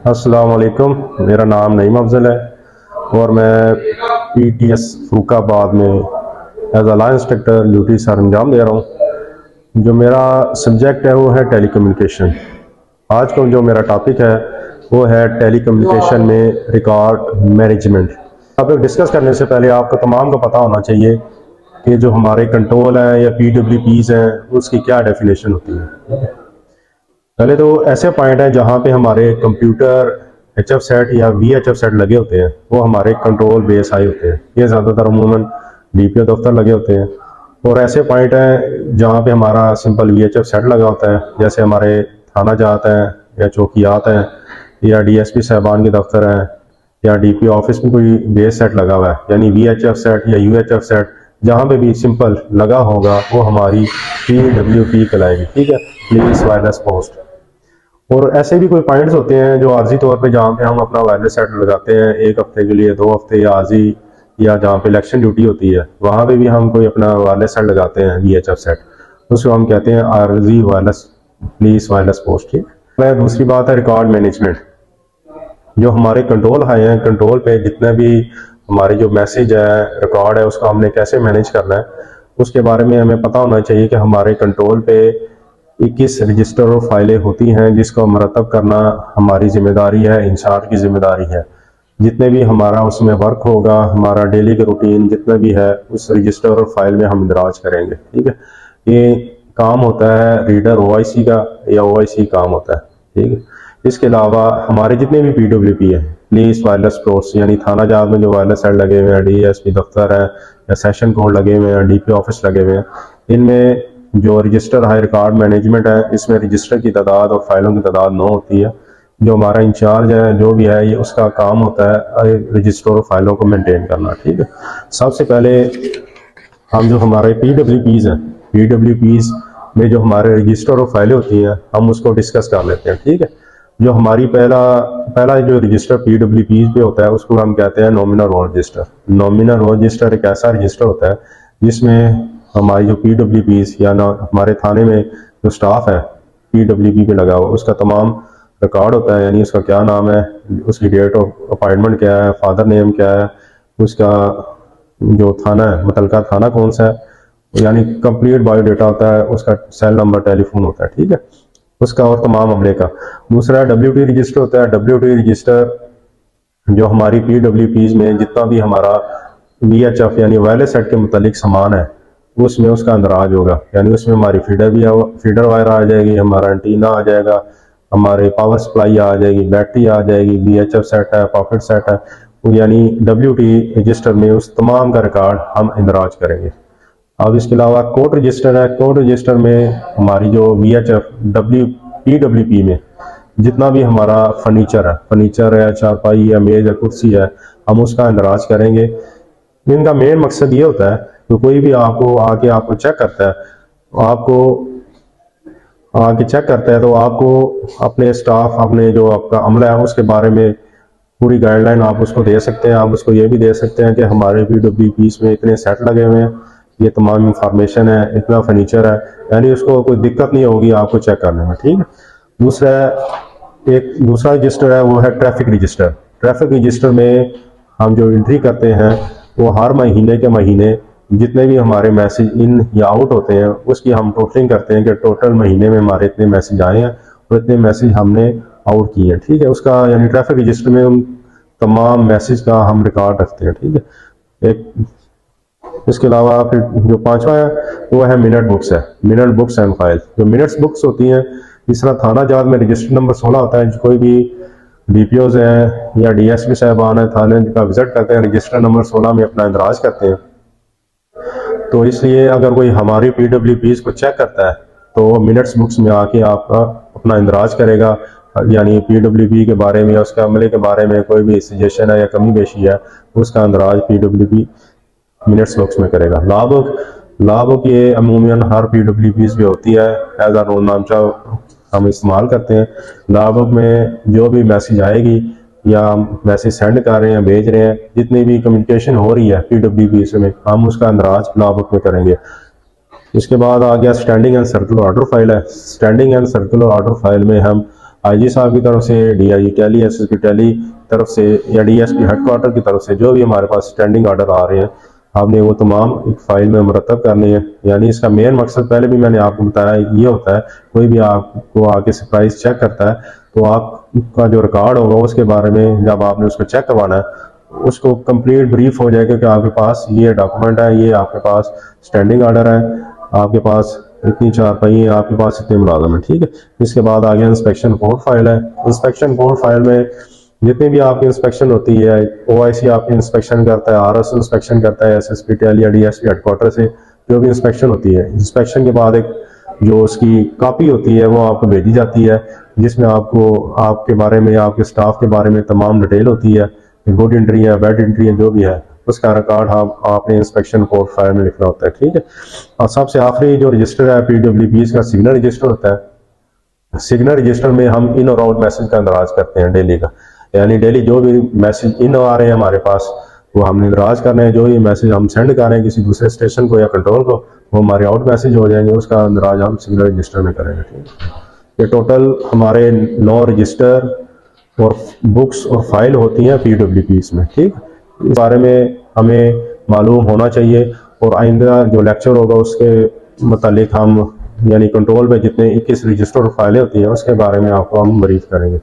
अस्सलाम वालेकुम, मेरा नाम नईम अफजल है और मैं PTS फरुखाबाद में as a law inspector duty sir अंजाम दे रहा हूँ। जो मेरा सब्जेक्ट है वो है टेलीकम्युनिकेशन। आज का जो मेरा टॉपिक है वो है टेलीकम्युनिकेशन में रिकॉर्ड मैनेजमेंट। अब डिस्कस करने से पहले आपको तमाम को पता होना चाहिए कि जो हमारे कंट्रोल हैं या PWPs हैं उसकी क्या डेफिनेशन होती है। पहले तो ऐसे पॉइंट है जहाँ पे हमारे कंप्यूटर HF सेट या VHF सेट लगे होते हैं, वो हमारे कंट्रोल बेस आए होते हैं। ये ज़्यादातर अमूमन DPO दफ्तर लगे होते हैं। और ऐसे पॉइंट हैं जहाँ पे हमारा सिंपल VHF सेट लगा होता है, जैसे हमारे थाना जात हैं या चौकियात हैं या DSP साहबान के दफ्तर हैं या DPO ऑफिस में कोई बेस सेट लगा हुआ है, यानी VHF सेट या UHF सेट जहाँ पे भी सिंपल लगा होगा वो हमारी PWP कहलाएगी। ठीक है, प्लीज वायरलेस पोस्ट। और ऐसे भी कोई पॉइंट्स होते हैं जो आर्जी तौर पे जहाँ पे हम अपना वायरलेस सेट लगाते हैं 1 हफ्ते के लिए, 2 हफ्ते या आर्जी, या जहाँ पे इलेक्शन ड्यूटी होती है वहाँ पे भी हम कोई अपना वायरलेस सेट लगाते हैं VHF सेट, उसको हम कहते हैं आर्जी वायरलेस प्लीज वायरलेस पोस्ट। ठीक है, दूसरी बात है रिकॉर्ड मैनेजमेंट। जो हमारे कंट्रोल हाई हैं, कंट्रोल पे जितने भी हमारे जो मैसेज है, रिकॉर्ड है, उसको हमने कैसे मैनेज करना है उसके बारे में हमें पता होना चाहिए कि हमारे कंट्रोल पे 21 रजिस्टर और फाइलें होती हैं जिसको मरतब करना हमारी जिम्मेदारी है, इंचार्ज की जिम्मेदारी है। जितने भी हमारा उसमें वर्क होगा, हमारा डेली का रूटीन जितना भी है उस रजिस्टर और फाइल में हम इंदराज करेंगे। ठीक है, ये काम होता है रीडर OIC का या OIC काम होता है। ठीक है, इसके अलावा हमारे जितने भी PWP है, पुलिस वायरलेस पोस्ट यानी थाना जात में जो वायरलेस सेट लगे हुए हैं, DSP दफ्तर है या सेशन कोड लगे हुए हैं, DPO ऑफिस लगे हुए हैं, इनमें जो रजिस्टर हाई रिकॉर्ड मैनेजमेंट है इसमें रजिस्टर की तादाद और फाइलों की तादाद 9 होती है। जो हमारा इंचार्ज है जो भी है ये उसका काम होता है रजिस्टर और फाइलों को मेंटेन करना। ठीक है, सबसे पहले हम जो हमारे PWPs हैं, PWPs में जो हमारे रजिस्टर और फाइलें होती हैं हम उसको डिस्कस कर लेते हैं। ठीक है, जो हमारी पहला जो रजिस्टर PWPs पे होता है उसको हम कहते हैं nominal roll register. Nominal roll register एक ऐसा रजिस्टर होता है जिसमें हमारी जो PWPs या ना हमारे थाने में जो स्टाफ है PWP पे लगा हुआ उसका तमाम रिकॉर्ड होता है, यानी उसका क्या नाम है, उसकी डेट ऑफ अपॉइंटमेंट क्या है, फादर नेम क्या है, उसका जो थाना है मुतलका थाना कौन सा है, यानी कंप्लीट बायोडाटा होता है, उसका सेल नंबर, टेलीफोन होता है। ठीक है, उसका और तमाम अमले का। दूसरा WT रजिस्टर होता है। WT रजिस्टर जो हमारी PWPs में जितना भी हमारा VHF यानी वायरलेस सेट के मुतालिक सामान है उसमें उसका अंदराज होगा, यानी उसमें हमारी फीडर वायर आ जाएगी, हमारा एंटीना आ जाएगा, हमारे पावर सप्लाई आ जाएगी, बैटरी आ जाएगी, VHF सेट है, पॉकेट सेट है, यानी WT रजिस्टर में उस तमाम का रिकॉर्ड हम इंदराज करेंगे। अब इसके अलावा कोड रजिस्टर है। कोड रजिस्टर में हमारी जो VHF PWP में जितना भी हमारा फर्नीचर है, चारपाई है, मेज है, कुर्सी है, हम उसका इंदराज करेंगे। इनका मेन मकसद ये होता है तो कोई भी आपको चेक करता है, तो आपको अपने स्टाफ, अपने जो आपका अमला है उसके बारे में पूरी गाइडलाइन आप उसको दे सकते हैं। आप उसको ये भी दे सकते हैं कि हमारे PWPs में इतने सेट लगे हुए हैं, ये तमाम इंफॉर्मेशन है, इतना फर्नीचर है, यानी उसको कोई दिक्कत नहीं होगी आपको चेक करने में। ठीक है, दूसरा रजिस्टर है वो है ट्रैफिक रजिस्टर। ट्रैफिक रजिस्टर में हम जो एंट्री करते हैं वो हर महीने के महीने जितने भी हमारे मैसेज इन या आउट होते हैं उसकी हम टोटलिंग करते हैं कि टोटल महीने में हमारे इतने मैसेज आए हैं और इतने मैसेज हमने आउट किए हैं। ठीक है, उसका यानी ट्रैफिक रजिस्टर में उन तमाम मैसेज का हम रिकॉर्ड रखते हैं। ठीक है, इसके अलावा फिर जो पांचवा है वो है मिनट बुक्स है, मिनट बुक्स एंड फाइल। जो मिनट्स बुक्स होती हैं, इस तरह थाना जात में रजिस्टर नंबर 16 होता है। कोई भी DPOs हैं या DSP साहबान है थाने का विजिट करते हैं, रजिस्टर नंबर 16 में अपना इंदराज करते हैं। तो इसलिए अगर कोई हमारी PWPs को चेक करता है तो मिनट्स बुक्स में आके आपका अपना इंदराज करेगा, यानी PWP के बारे में, उसके अमले के बारे में कोई भी सजेशन है या कमी पेशी है उसका इंदराज PWP मिनट्स बुक्स में करेगा। लॉ बुक ये अमूमन हर PWPs में होती है, एज आ रोल नामचा हम इस्तेमाल करते हैं। लॉ बुक में जो भी मैसेज आएगी या मैसेज सेंड कर रहे हैं, भेज रहे हैं, जितनी भी कम्युनिकेशन हो रही है PWPs में हम उसका अंदराज लॉ बुक में करेंगे। इसके बाद आ गया standing and circular order file है। Standing and circular order file में हम आईजी साहब की तरफ से, डीआईजी टैली, एसएसपी टैली तरफ से या डीएसपी हेडक्वार्टर की तरफ से जो भी हमारे पास स्टैंडिंग ऑर्डर आ रहे हैं, आपने वो तमाम एक फाइल में मुरतब करनी है। यानी इसका मेन मकसद पहले भी मैंने आपको बताया ये होता है, कोई भी आपको आके प्राइस चेक करता है तो आपका जो रिकॉर्ड होगा उसके बारे में जब आपने उसको चेक करवाना है उसको कंप्लीट ब्रीफ हो जाएगा कि आपके पास ये डॉक्यूमेंट है, ये आपके पास स्टैंडिंग ऑर्डर है, आपके पास इतनी चारपाई है, आपके पास इतने मुलाजम है, ठीक है। इसके बाद आगे इंस्पेक्शन कोड फाइल है। इंस्पेक्शन कोड फाइल में जितनी भी आपकी इंस्पेक्शन होती है, ओआईसी आपकी इंस्पेक्शन करता है, आरएस इंस्पेक्शन करता है, एसएसपी टैली या डीएसपी हेडक्वार्टर से जो भी इंस्पेक्शन होती है, इंस्पेक्शन के बाद एक जो उसकी कॉपी होती है वो आपको भेजी जाती है, जिसमें आपको आपके बारे में, आपके स्टाफ के बारे में तमाम डिटेल होती है, गुड एंट्री है, बैड एंट्री है, जो भी है उसका रिकॉर्ड आपने इंस्पेक्शन कोड फाइल में लिखना होता है, ठीक है। और सबसे आखिरी जो रजिस्टर है पीडब्ल्यूपीएस का सिग्नल रजिस्टर होता है। सिग्नल रजिस्टर में हम इन और आउट मैसेज का अंदराज करते हैं डेली का, यानी डेली जो भी मैसेज इन आ रहे हैं हमारे पास वो हमने इंदराज करना है। जो ये मैसेज हम सेंड कर रहे हैं किसी दूसरे स्टेशन को या कंट्रोल को, वो हमारे आउट मैसेज हो जाएंगे, उसका इंदराज हम सिग्नल रजिस्टर में करेंगे, ठीक है। ये टोटल हमारे 9 रजिस्टर और बुक्स और फाइल होती हैं पीडब्ल्यूपीएस में, ठीक। इस बारे में हमें मालूम होना चाहिए और आइंदा जो लेक्चर होगा उसके मुतालिक हम यानी कंट्रोल पे जितने 21 रजिस्टर और फाइलें होती हैं उसके बारे में आपको हम ब्रीफ करेंगे।